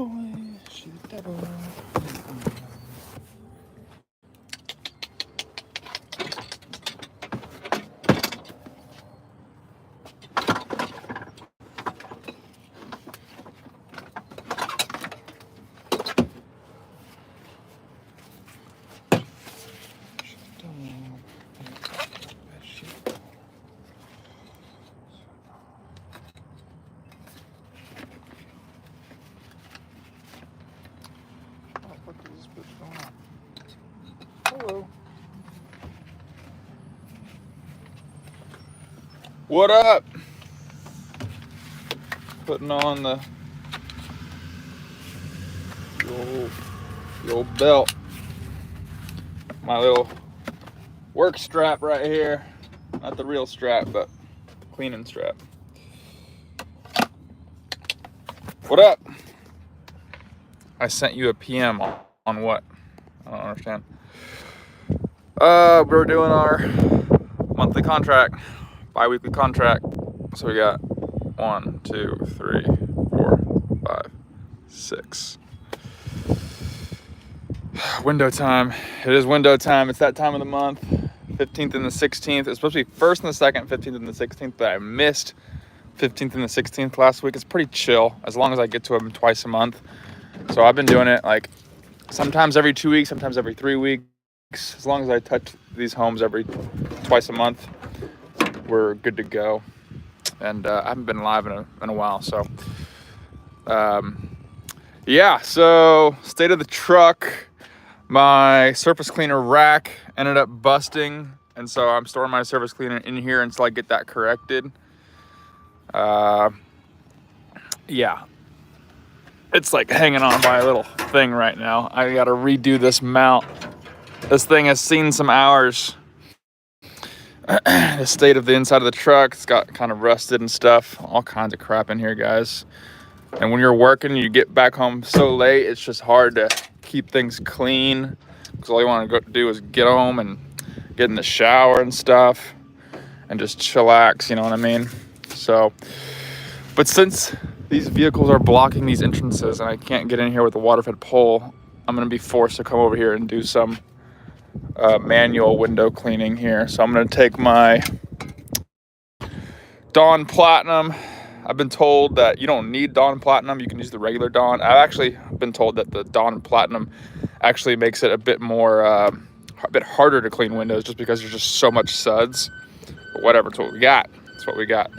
boy, she's the devil. Hello. What up? Putting on the old belt. My little work strap right here. Not the real strap, but cleaning strap. What up? I sent you a PM on what? I don't understand. We're doing our monthly contract, bi-weekly contract. So we got 1, 2, 3, 4, 5, 6. Window time. It is window time. It's that time of the month. 15th and the 16th. It's supposed to be 1st and the 2nd, 15th and the 16th, but I missed 15th and the 16th last week. It's pretty chill as long as I get to them twice a month. So I've been doing it like sometimes every 2 weeks, sometimes every 3 weeks. As long as I touch these homes twice a month, we're good to go. And I haven't been live in a while, so yeah. So state of the truck, my surface cleaner rack ended up busting, and so I'm storing my surface cleaner in here until I get that corrected. Yeah, it's like hanging on by a little thing right now. I gotta redo this mount. This thing has seen some hours. The state of the inside of the truck, it's got kind of rusted and stuff. All kinds of crap in here, guys. And when you're working, you get back home so late, it's just hard to keep things clean. Because all you want to do is get home and get in the shower and stuff and just chillax, you know what I mean? So, but since these vehicles are blocking these entrances and I can't get in here with a water-fed pole, I'm going to be forced to come over here and do some manual window cleaning here. So I'm going to take my Dawn Platinum. I've been told that you don't need Dawn Platinum. You can use the regular Dawn. I've actually been told that the Dawn Platinum actually makes it a bit harder to clean windows just because there's just so much suds. But whatever, it's what we got. That's what we got.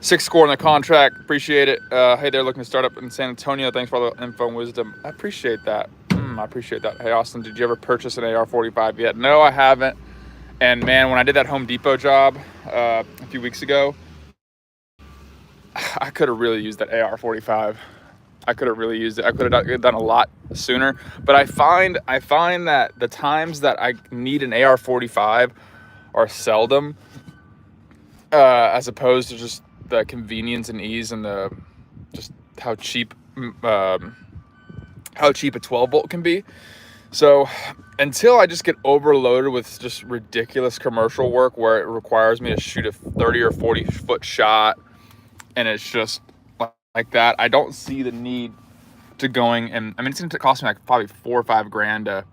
6 score on the contract. Appreciate it. Hey, they're looking to start up in San Antonio. Thanks for all the info and wisdom. I appreciate that. I appreciate that. Hey, Austin, did you ever purchase an AR-45 yet? No, I haven't. And man, when I did that Home Depot job a few weeks ago, I could have really used that AR-45. I could have really used it. I could have done a lot sooner. But I find that the times that I need an AR-45 are seldom, as opposed to just the convenience and ease and the just how cheap a 12 volt can be. So until I just get overloaded with just ridiculous commercial work where it requires me to shoot a 30 or 40 foot shot and it's just like that, I don't see the need to going and it's going to cost me like probably $4 or $5 grand to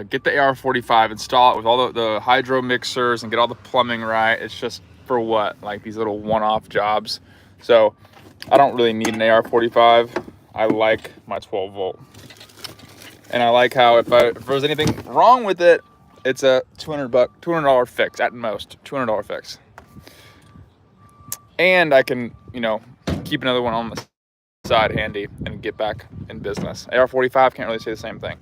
get the AR-45, install it with all the hydro mixers and get all the plumbing right. It's just for what? Like these little one-off jobs. So I don't really need an AR-45. I like my 12 volt. And I like how if there was anything wrong with it, it's a $200 fix at most, $200 fix. And I can, keep another one on the side handy and get back in business. AR-45 can't really say the same thing.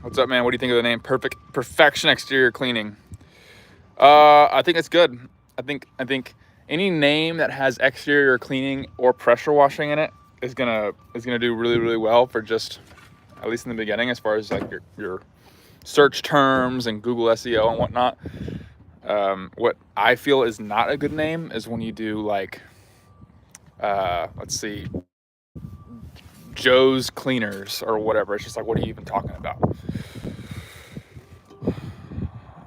What's up, man? What do you think of the name Perfection Exterior Cleaning? I think it's good. I think any name that has exterior cleaning or pressure washing in it is gonna do really, really well for just, at least in the beginning, as far as like your search terms and Google SEO and whatnot. What I feel is not a good name is when you do like, let's see, Joe's Cleaners or whatever. It's just like, what are you even talking about?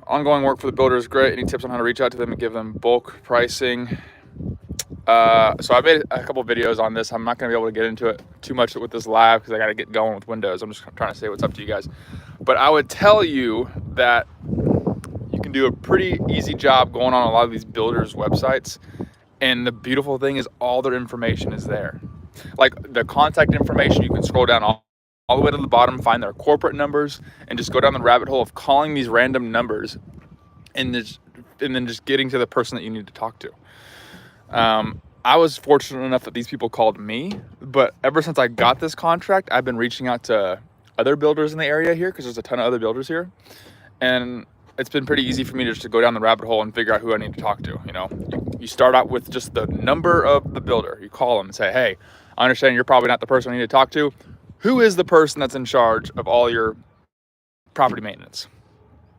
Ongoing work for the builder is great. Any tips on how to reach out to them and give them bulk pricing? So I made a couple videos on this. I'm not going to be able to get into it too much with this live because I got to get going with Windows. I'm just trying to say what's up to you guys. But I would tell you that you can do a pretty easy job going on a lot of these builders' websites. And the beautiful thing is all their information is there. Like the contact information, you can scroll down all the way to the bottom, find their corporate numbers, and just go down the rabbit hole of calling these random numbers and then just getting to the person that you need to talk to. I was fortunate enough that these people called me, but ever since I got this contract, I've been reaching out to other builders in the area here because there's a ton of other builders here. And it's been pretty easy for me just to go down the rabbit hole and figure out who I need to talk to. You know, you start out with just the number of the builder. You call them and say, hey, I understand you're probably not the person I need to talk to. Who is the person that's in charge of all your property maintenance?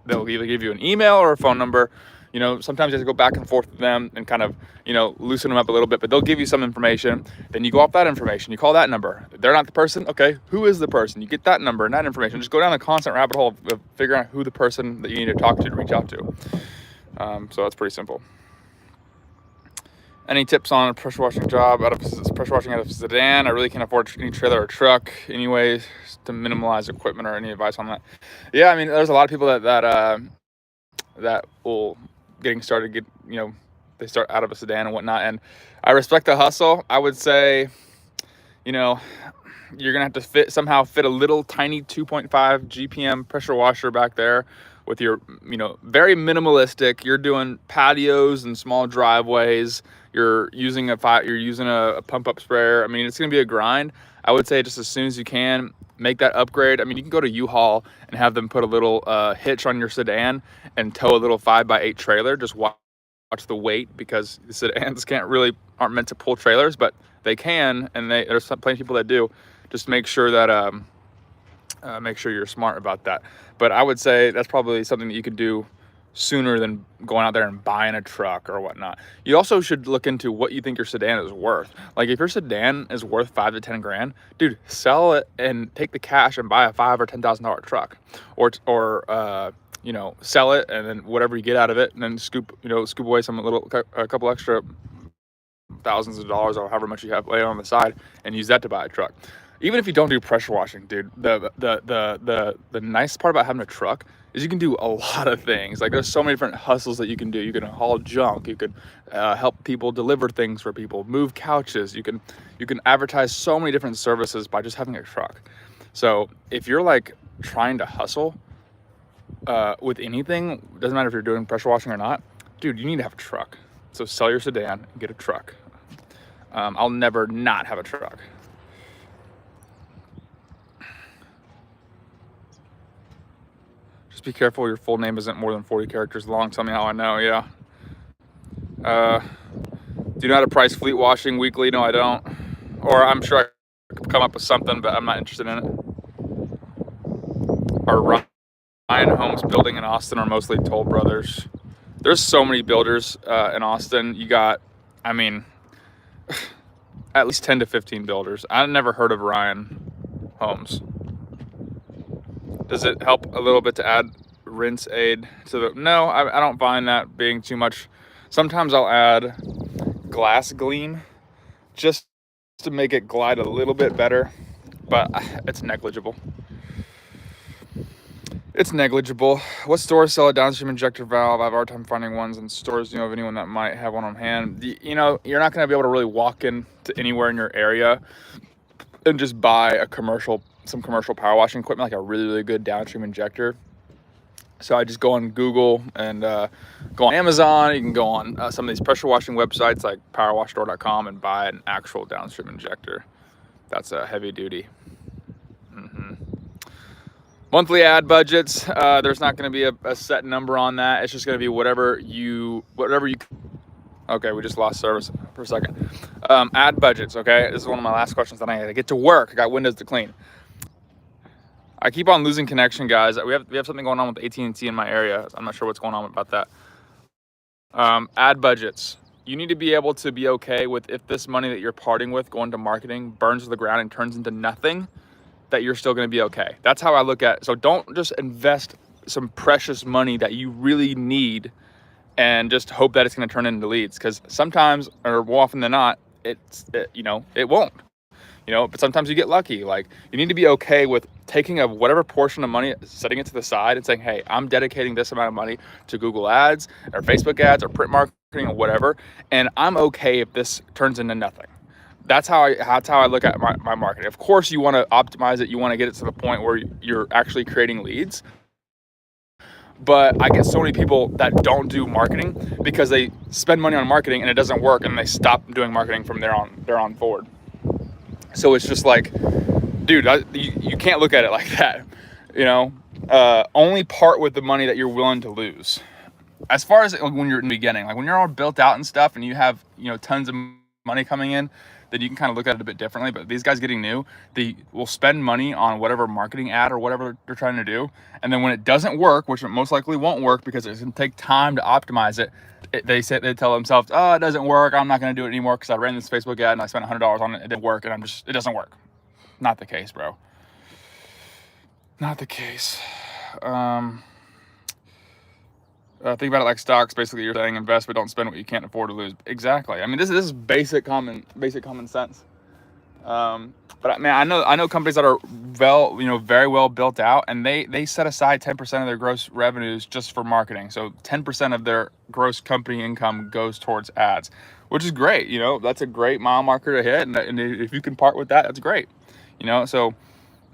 They'll either give you an email or a phone number. You know, sometimes you have to go back and forth with them and kind of, you know, loosen them up a little bit, but they'll give you some information. Then you go off that information, you call that number. They're not the person. Okay, who is the person? You get that number and that information. Just go down the constant rabbit hole of figuring out who the person that you need to talk to reach out to. So that's pretty simple. Any tips on a pressure washing job out of a sedan? I really can't afford any trailer or truck anyways to minimize equipment, or any advice on that? Yeah, I mean, there's a lot of people that will getting started, they start out of a sedan and whatnot. And I respect the hustle. I would say, you know, you're gonna have to somehow fit a little tiny 2.5 GPM pressure washer back there with your, you know, very minimalistic. You're doing patios and small driveways. You're using a pump up sprayer. I mean, it's gonna be a grind. I would say just as soon as you can, make that upgrade. I mean, you can go to U-Haul and have them put a little hitch on your sedan and tow a little 5x8 trailer. Just watch the weight, because the sedans aren't meant to pull trailers, but they can, and there's plenty of people that do. Just make sure that make sure you're smart about that. But I would say that's probably something that you could do sooner than going out there and buying a truck or whatnot. You also should look into what you think your sedan is worth. Like if your sedan is worth $5,000 to $10,000, dude, sell it and take the cash and buy a $5,000 or $10,000 truck, or you know, sell it, and then whatever you get out of it, and then scoop away a couple extra thousands of dollars or however much you have laying on the side, and use that to buy a truck. Even if you don't do pressure washing, dude, the nice part about having a truck is you can do a lot of things. Like there's so many different hustles that you can do. You can haul junk. You could help people deliver things for people, move couches. You can advertise so many different services by just having a truck. So if you're like trying to hustle with anything, doesn't matter if you're doing pressure washing or not, dude, you need to have a truck. So sell your sedan and get a truck. I'll never not have a truck. Just be careful your full name isn't more than 40 characters long. Tell me how I know. Yeah. Do you know how to price fleet washing weekly? No, I don't. Or I'm sure I could come up with something, but I'm not interested in it. Our Ryan Homes building in Austin are mostly Toll Brothers. There's so many builders in Austin. You got, I mean, at least 10 to 15 builders. I've never heard of Ryan Homes. Does it help a little bit to add rinse aid to the? No, I don't find that being too much. Sometimes I'll add glass gleam just to make it glide a little bit better, but it's negligible. It's negligible. What stores sell a downstream injector valve? I have a hard time finding ones in stores. Do you know of anyone that might have one on hand? You know, you're not going to be able to really walk into anywhere in your area and just buy some commercial power washing equipment, like a really, really good downstream injector. So I just go on Google and go on Amazon. You can go on some of these pressure washing websites like powerwashstore.com and buy an actual downstream injector. That's a heavy duty. Monthly ad budgets. There's not going to be a set number on that. It's just going to be whatever you. Okay, we just lost service for a second. Ad budgets. Okay, this is one of my last questions. Then I gotta get to work. I got windows to clean. I keep on losing connection, guys. We have something going on with AT&T in my area. I'm not sure what's going on about that. Ad budgets. You need to be able to be okay with if this money that you're parting with going to marketing burns to the ground and turns into nothing, that you're still going to be okay. That's how I look at it. So don't just invest some precious money that you really need and just hope that it's going to turn into leads. Because sometimes, or more often than not, it won't. But sometimes you get lucky. Like, you need to be okay with taking a whatever portion of money, setting it to the side and saying, hey, I'm dedicating this amount of money to Google ads or Facebook ads or print marketing or whatever. And I'm okay if this turns into nothing. That's how I look at my marketing. Of course, you want to optimize it. You want to get it to the point where you're actually creating leads. But I get so many people that don't do marketing because they spend money on marketing and it doesn't work, and they stop doing marketing from there on forward. So it's just like, dude, you can't look at it like that. Only part with the money that you're willing to lose. As far as when you're in the beginning, like when you're all built out and stuff and you have, tons of money coming in, then you can kind of look at it a bit differently. But these guys getting new, they will spend money on whatever marketing ad or whatever they're trying to do. And then when it doesn't work, which it most likely won't work because it's going to take time to optimize it, they tell themselves, oh, it doesn't work. I'm not going to do it anymore because I ran this Facebook ad and I spent $100 on it. It didn't work. And it doesn't work. Not the case, bro. Not the case. Think about it like stocks. Basically, you're saying invest, but don't spend what you can't afford to lose. Exactly. I mean, this is basic common sense. But man, I know companies that are very well built out, and they set aside 10% of their gross revenues just for marketing. So 10% of their gross company income goes towards ads, which is great. That's a great mile marker to hit, and if you can part with that, that's great. So.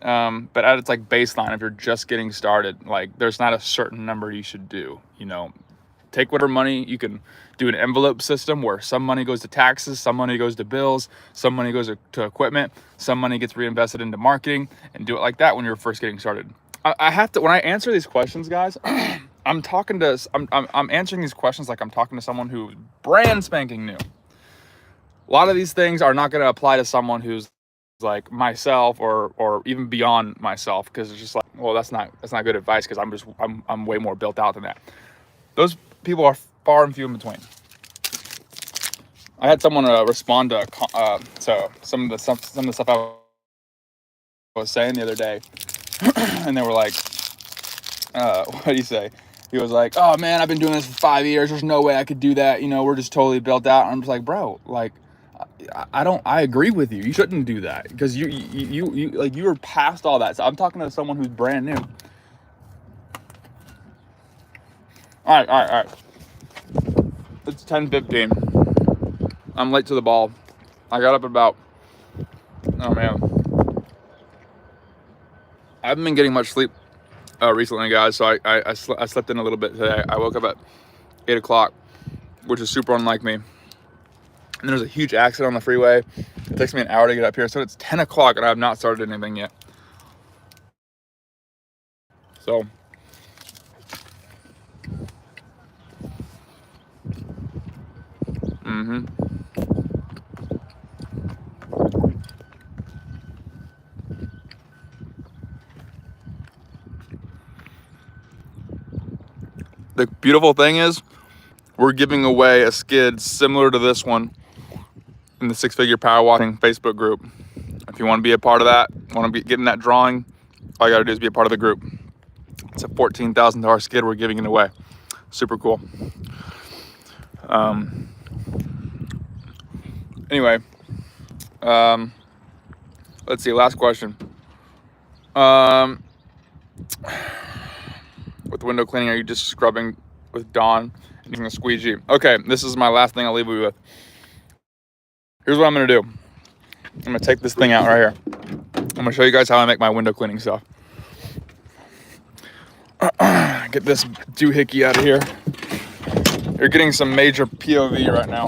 But at its like baseline, if you're just getting started, like there's not a certain number you should do. Take whatever money. You can do an envelope system where some money goes to taxes, some money goes to bills, some money goes to equipment, some money gets reinvested into marketing, and do it like that when you're first getting started. I have to, when I answer these questions, guys, I'm answering these questions like I'm talking to someone who's brand spanking new. A lot of these things are not going to apply to someone who's like myself or even beyond myself, because it's just like, well, that's not good advice, because I'm way more built out than that. Those people are far and few in between. I had someone respond to some of the stuff I was saying the other day, and they were like, what do you say? He was like, oh man, I've been doing this for 5 years. There's no way I could do that. We're just totally built out. And I'm just like, bro, like, I agree with you. You shouldn't do that, because you are past all that. So I'm talking to someone who's brand new. All right. It's 10:15. I'm late to the ball. I got up about, oh man, I haven't been getting much sleep recently, guys. So I slept in a little bit today. I woke up at 8 o'clock, which is super unlike me. And there's a huge accident on the freeway. It takes me an hour to get up here. So it's 10 o'clock and I have not started anything yet. So. The beautiful thing is, we're giving away a skid similar to this one in the Six Figure Power Washing Facebook group. If you want to be a part of that, want to get in that drawing, all you got to do is be a part of the group. It's a $14,000 skid we're giving it away. Super cool. Anyway, let's see, last question. With window cleaning, are you just scrubbing with Dawn and using a squeegee? Okay, this is my last thing I'll leave you with. Here's what I'm gonna do. I'm gonna take this thing out right here. I'm gonna show you guys how I make my window cleaning stuff. Get this doohickey out of here. You're getting some major POV right now.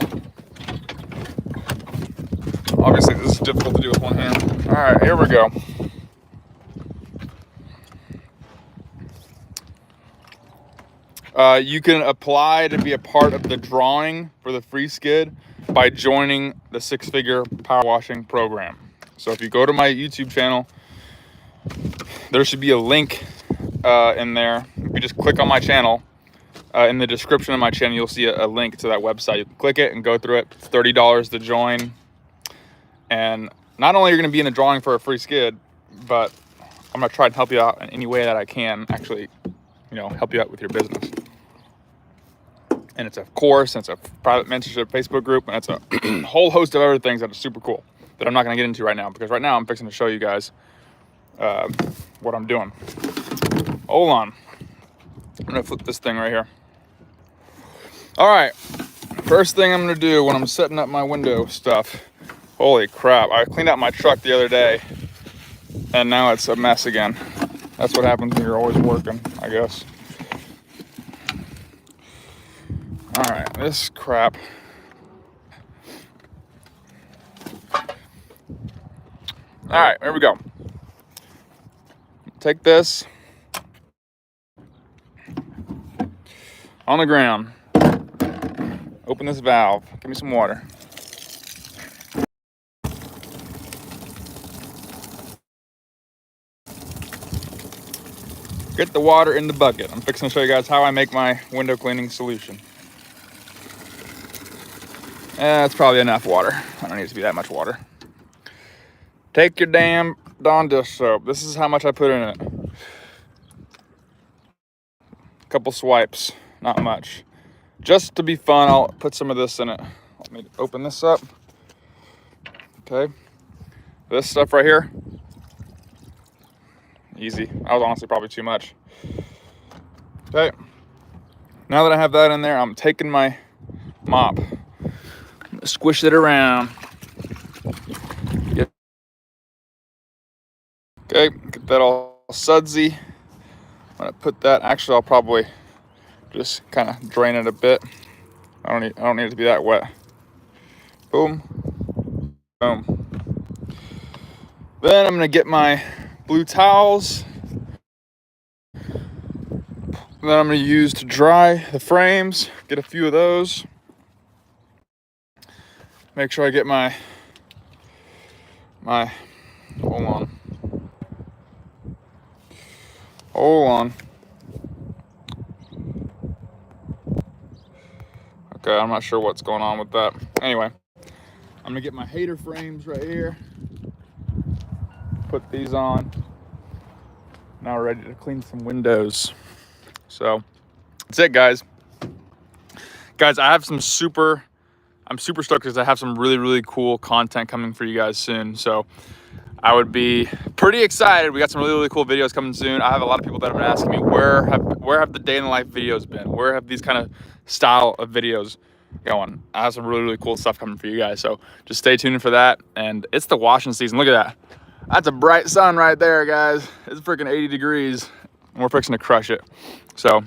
Obviously, this is difficult to do with one hand. All right, here we go. You can apply to be a part of the drawing for the free skid by joining the Six Figure Power Washing program. So if you go to my YouTube channel, there should be a link in there. If you just click on my channel, in the description of my channel, you'll see a link to that website. You can click it and go through it. It's $30 to join. And not only are you going to be in the drawing for a free skid, but I'm going to try and help you out in any way that I can, actually, help you out with your business. And it's a course, and it's a private mentorship Facebook group, and it's a whole host of other things that are super cool that I'm not going to get into right now, because right now I'm fixing to show you guys what I'm doing. Hold on. I'm going to flip this thing right here. All right. First thing I'm going to do when I'm setting up my window stuff. Holy crap. I cleaned out my truck the other day, and now it's a mess again. That's what happens when you're always working, I guess. All right, this crap. All right, here we go. Take this on the ground. Open this valve. Give me some water. Get the water in the bucket. I'm fixing to show you guys how I make my window cleaning solution. That's probably enough water. I don't need it to be that much water. Take your damn Dawn dish soap. This is how much I put in it. A couple swipes, not much. Just to be fun, I'll put some of this in it. Let me open this up. Okay. This stuff right here. Easy. That was honestly probably too much. Okay. Now that I have that in there, I'm taking my mop. Squish it around. Okay, get that all sudsy. I'm gonna put that. Actually, I'll probably just kind of drain it a bit. I don't need it to be that wet. Boom, boom. Then I'm gonna get my blue towels. That I'm gonna use to dry the frames. Get a few of those. Make sure I get my hold on. Okay, I'm not sure what's going on with that. Anyway, I'm gonna get my hater frames right here. Put these on. Now we're ready to clean some windows. So that's it, guys. Guys, I'm super stoked because I have some really, really cool content coming for you guys soon. So I would be pretty excited. We got some really, really cool videos coming soon. I have a lot of people that have been asking me, where have the day in the life videos been? Where have these kind of style of videos going? I have some really, really cool stuff coming for you guys. So just stay tuned for that. And it's the washing season. Look at that. That's a bright sun right there, guys. It's freaking 80 degrees. And we're fixing to crush it. So